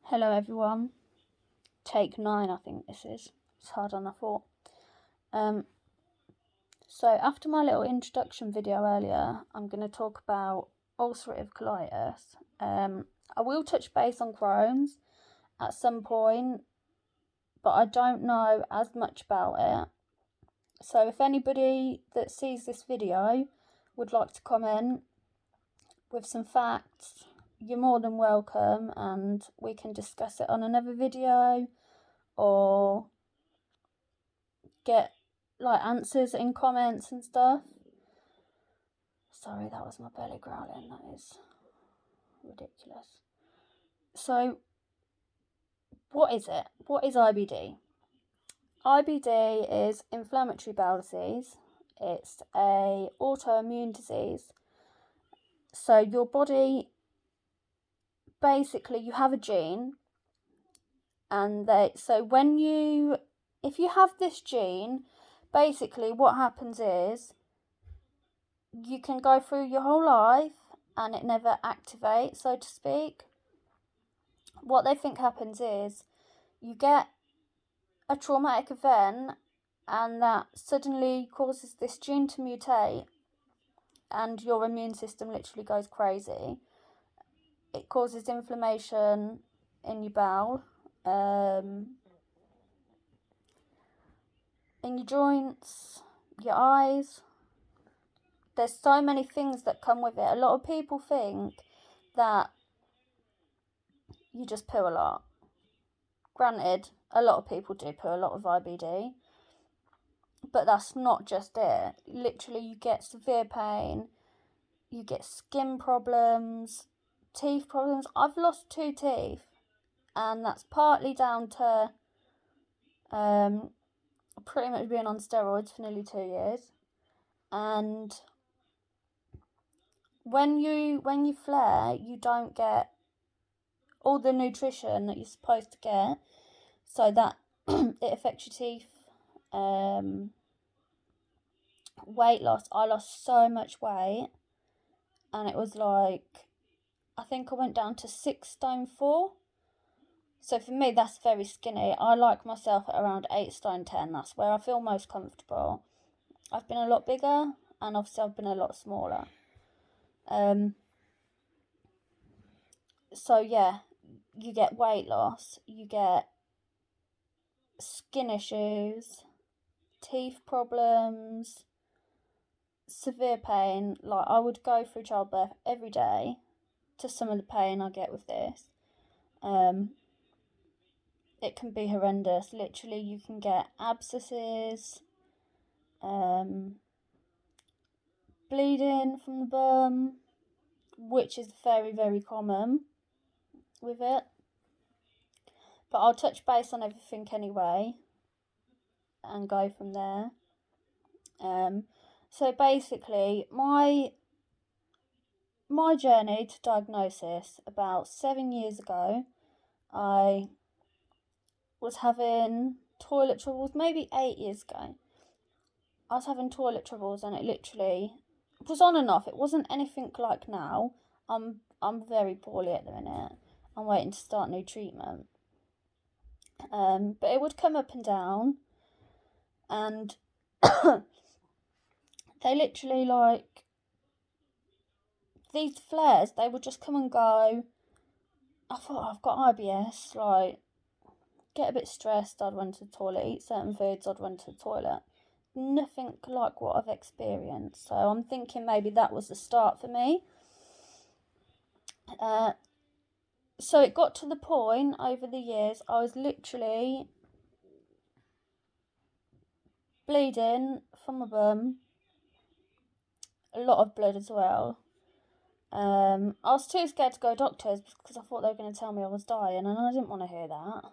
Hello everyone, take 9 I think this is, it's harder than I thought. So after my little introduction video earlier, I'm going to talk about ulcerative colitis. I will touch base on Crohn's at some point, but I don't know as much about it. So if anybody that sees this video would like to comment with some facts, you're more than welcome, and we can discuss it on another video or get like answers in comments and stuff. Sorry, that was my belly growling. That is ridiculous. So what is it? What is IBD? IBD is inflammatory bowel disease. It's a autoimmune disease. So your body, basically you have a gene, and if you have this gene, basically what happens is you can go through your whole life and it never activates, so to speak. What they think happens is you get a traumatic event and that suddenly causes this gene to mutate and your immune system literally goes crazy. It causes inflammation in your bowel, in your joints, your eyes. There's so many things that come with it. A lot of people think that you just poo a lot. Granted, a lot of people do poo a lot of IBD, but that's not just it. Literally, you get severe pain, you get skin problems, teeth problems. I've lost 2 teeth, and that's partly down to pretty much being on steroids for nearly 2 years. And when you flare, you don't get all the nutrition that you're supposed to get, so that it affects your teeth. Weight loss. I lost so much weight, and it was like, I think I went down to 6 stone 4. So for me, that's very skinny. I like myself at around 8 stone 10. That's where I feel most comfortable. I've been a lot bigger, and obviously I've been a lot smaller. So yeah, you get weight loss, you get skin issues, teeth problems, severe pain. Like, I would go through childbirth every day to some of the pain I get with this. It can be horrendous. Literally, you can get abscesses, bleeding from the bum, which is very, very common with it. But I'll touch base on everything anyway and go from there. So basically, my journey to diagnosis, about 7 years ago, I was having toilet troubles. Maybe 8 years ago, I was having toilet troubles, and it literally was on and off. It wasn't anything like now. I'm very poorly at the minute. I'm waiting to start new treatment. But it would come up and down, and they literally, like, these flares, they would just come and go. I thought, I've got IBS, like, get a bit stressed, I'd run to the toilet, eat certain foods, I'd run to the toilet. Nothing like what I've experienced. So I'm thinking maybe that was the start for me. So it got to the point over the years, I was literally bleeding from my bum, a lot of blood as well. I was too scared to go to doctors because I thought they were going to tell me I was dying, and I didn't want to hear that.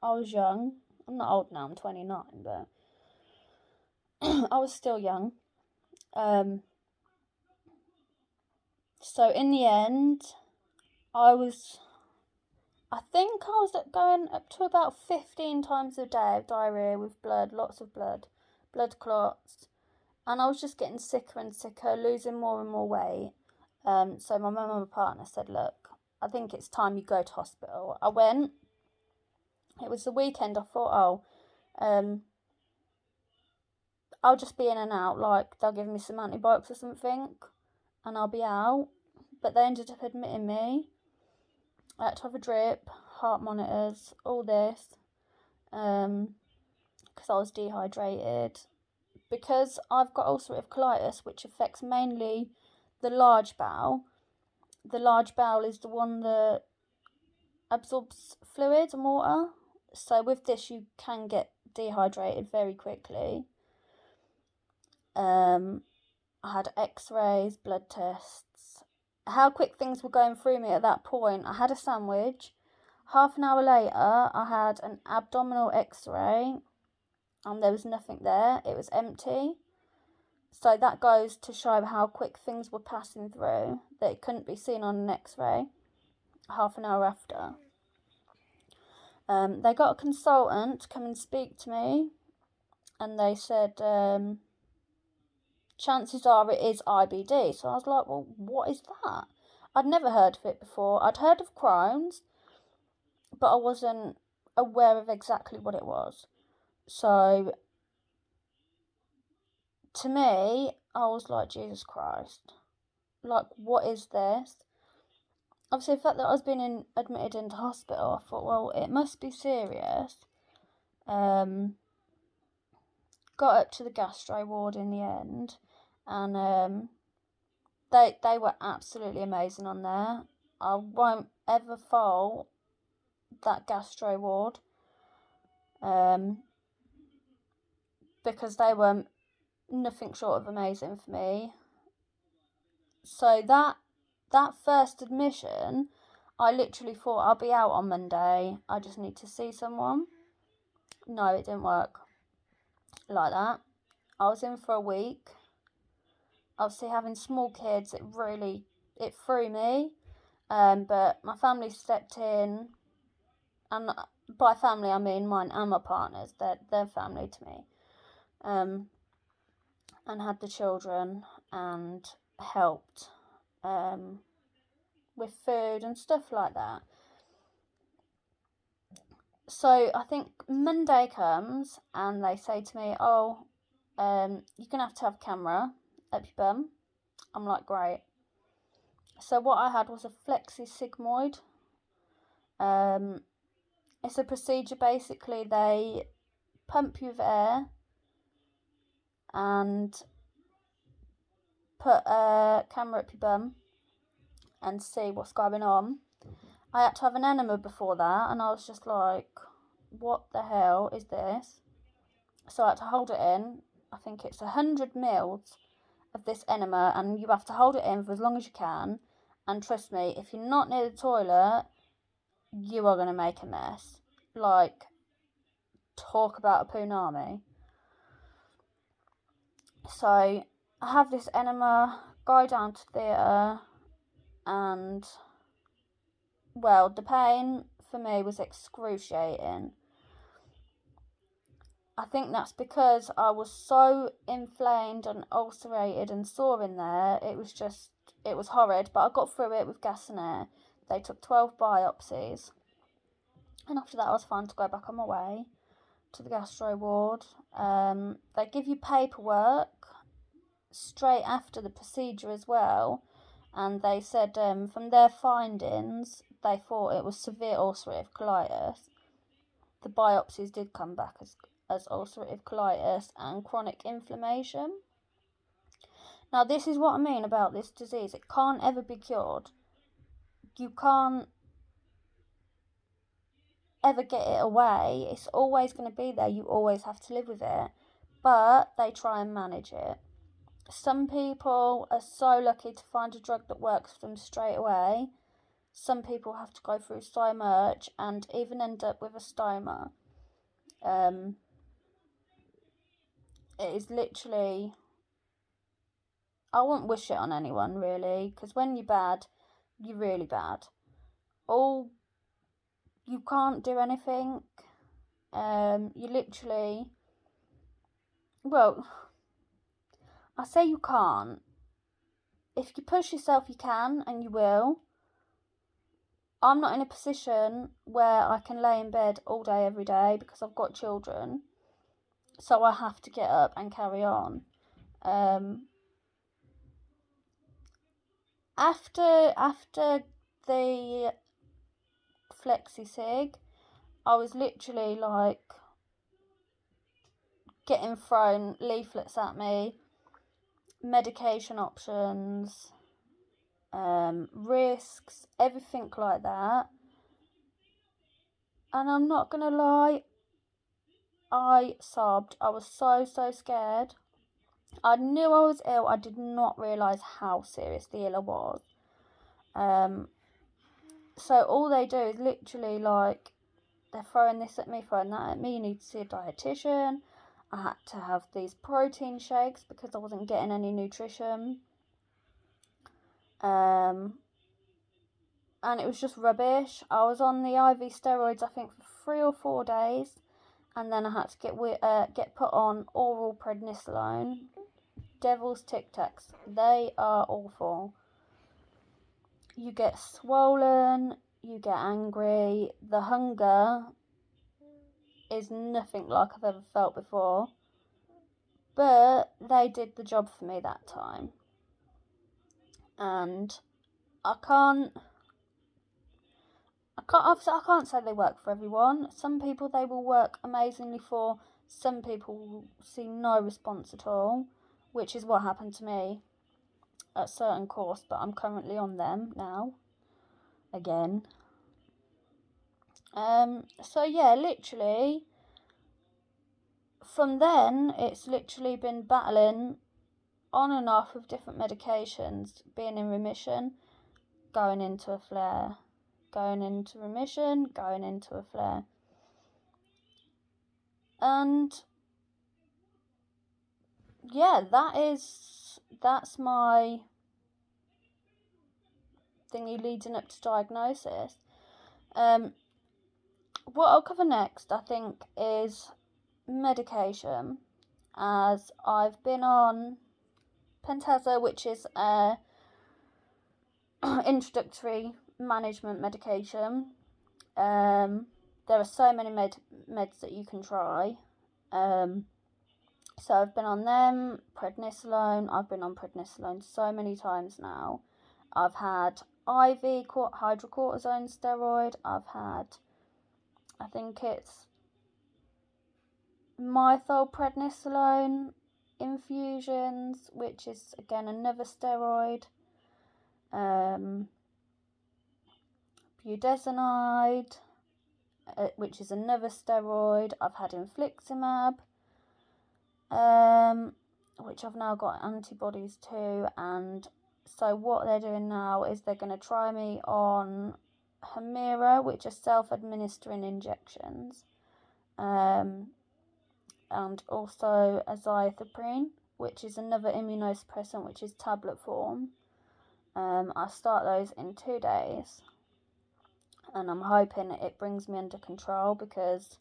I was young. I'm not old now, I'm 29, but I was still young. So in the end, I think I was going up to about 15 times a day of diarrhoea with blood, lots of blood clots, and I was just getting sicker and sicker, losing more and more weight. So my mum and my partner said, look, I think it's time you go to hospital. I went. It was the weekend. I thought, I'll just be in and out. Like, they'll give me some antibiotics or something, and I'll be out. But they ended up admitting me. I had to have a drip, heart monitors, all this, because I was dehydrated. Because I've got ulcerative colitis, which affects mainly the large bowel. The large bowel is the one that absorbs fluid and water. So with this, you can get dehydrated very quickly. I had x-rays, blood tests. How quick things were going through me at that point. I had a sandwich. Half an hour later, I had an abdominal x-ray, and there was nothing there. It was empty. So that goes to show how quick things were passing through, that it couldn't be seen on an x-ray half an hour after. They got a consultant to come and speak to me, and they said, chances are it is IBD. So I was like, well, what is that? I'd never heard of it before. I'd heard of Crohn's, but I wasn't aware of exactly what it was. So to me, I was like, Jesus Christ, like, what is this? Obviously, the fact that I was being admitted into hospital, I thought, well, it must be serious. Got up to the gastro ward in the end, and they were absolutely amazing on there. I won't ever fault that gastro ward, because they were nothing short of amazing for me. So that first admission, I literally thought, I'll be out on Monday, I just need to see someone. No, it didn't work like that. I was in for a week. Obviously, having small kids, it threw me. But my family stepped in, and by family I mean mine and my partner's. They're family to me. And had the children and helped with food and stuff like that. So I think Monday comes and they say to me, oh, you're going to have camera up your bum. I'm like, great. So what I had was a flexisigmoid. It's a procedure, basically. They pump you with air and put a camera up your bum and see what's going on. I had to have an enema before that, and I was just like, what the hell is this? So I had to hold it in. I think it's 100 mils of this enema, and you have to hold it in for as long as you can. And trust me, if you're not near the toilet, you are going to make a mess. Like, talk about a punami. So I have this enema, go down to theatre, and, well, the pain for me was excruciating. I think that's because I was so inflamed and ulcerated and sore in there. It was horrid, but I got through it with gas and air. They took 12 biopsies, and after that I was fine to go back on my way to the gastro ward. They give you paperwork straight after the procedure as well, and they said from their findings they thought it was severe ulcerative colitis. The biopsies did come back as ulcerative colitis and chronic inflammation. Now, this is what I mean about this disease. It can't ever be cured. You can't ever get it away. It's always going to be there. You always have to live with it. But they try and manage it. Some people are so lucky to find a drug that works for them straight away. Some people have to go through so much and even end up with a stoma. It is literally, I wouldn't wish it on anyone really, because when you're bad, you're really bad. You can't do anything. You literally, well, I say you can't. If you push yourself, you can, and you will. I'm not in a position where I can lay in bed all day every day because I've got children, so I have to get up and carry on. After the flexi-sig, I was literally like getting thrown leaflets at me, medication options, risks, everything like that. And I'm not gonna lie, I sobbed. I was so scared. I knew I was ill. I did not realise how seriously ill I was. So all they do is literally like, they're throwing this at me, throwing that at me. You need to see a dietitian. I had to have these protein shakes because I wasn't getting any nutrition. And it was just rubbish. I was on the IV steroids, I think, for 3 or 4 days, and then I had to get put on oral prednisolone. Devil's Tic Tacs. They are awful. You get swollen, you get angry. The hunger is nothing like I've ever felt before. But they did the job for me that time. And I can't say they work for everyone. Some people they will work amazingly for. Some people will see no response at all, which is what happened to me at a certain course, but I'm currently on them now again. So yeah, literally from then it's literally been battling on and off with different medications, being in remission, going into a flare, going into remission, going into a flare. And yeah, that's my thingy leading up to diagnosis. What I'll cover next, I think, is medication, as I've been on Pentasa, which is a introductory management medication. There are so many meds that you can try. So I've been on them, prednisolone. I've been on prednisolone so many times now. I've had IV hydrocortisone steroid. I've had, I think it's methylprednisolone infusions, which is again another steroid. Budesonide, which is another steroid. I've had infliximab, which I've now got antibodies to. And so what they're doing now is they're going to try me on Humira, which are self-administering injections, and also azathioprine, which is another immunosuppressant, which is tablet form. I start those in 2 days, and I'm hoping it brings me under control, because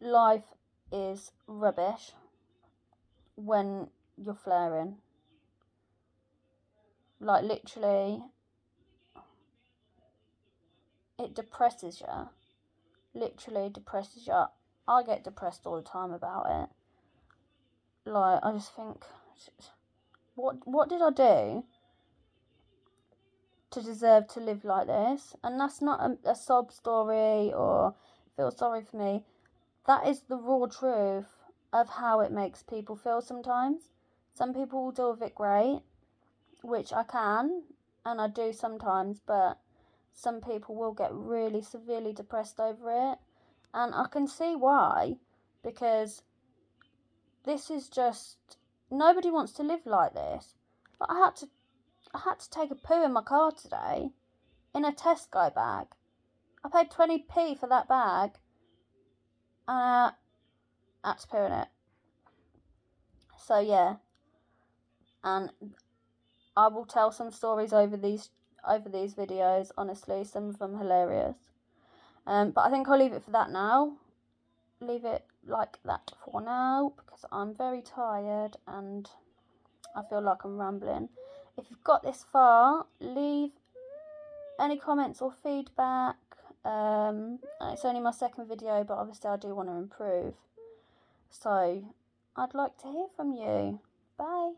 life is rubbish when you're flaring. Like, literally, it depresses you. Literally depresses you. I get depressed all the time about it. Like, I just think, what did I do to deserve to live like this? And that's not a sob story or feel sorry for me. That is the raw truth of how it makes people feel sometimes. Some people will deal with it great, which I can, and I do sometimes, but some people will get really severely depressed over it. And I can see why, because this is just, nobody wants to live like this. But I had to take a poo in my car today in a Tesco bag. I paid 20p for that bag, and I had to poo in it. So yeah, and I will tell some stories over these videos. Honestly, some of them hilarious. But I think I'll leave it for that now. Leave it like that for now, because I'm very tired and I feel like I'm rambling. If you've got this far, leave any comments or feedback. It's only my second video, but obviously I do want to improve. So I'd like to hear from you. Bye.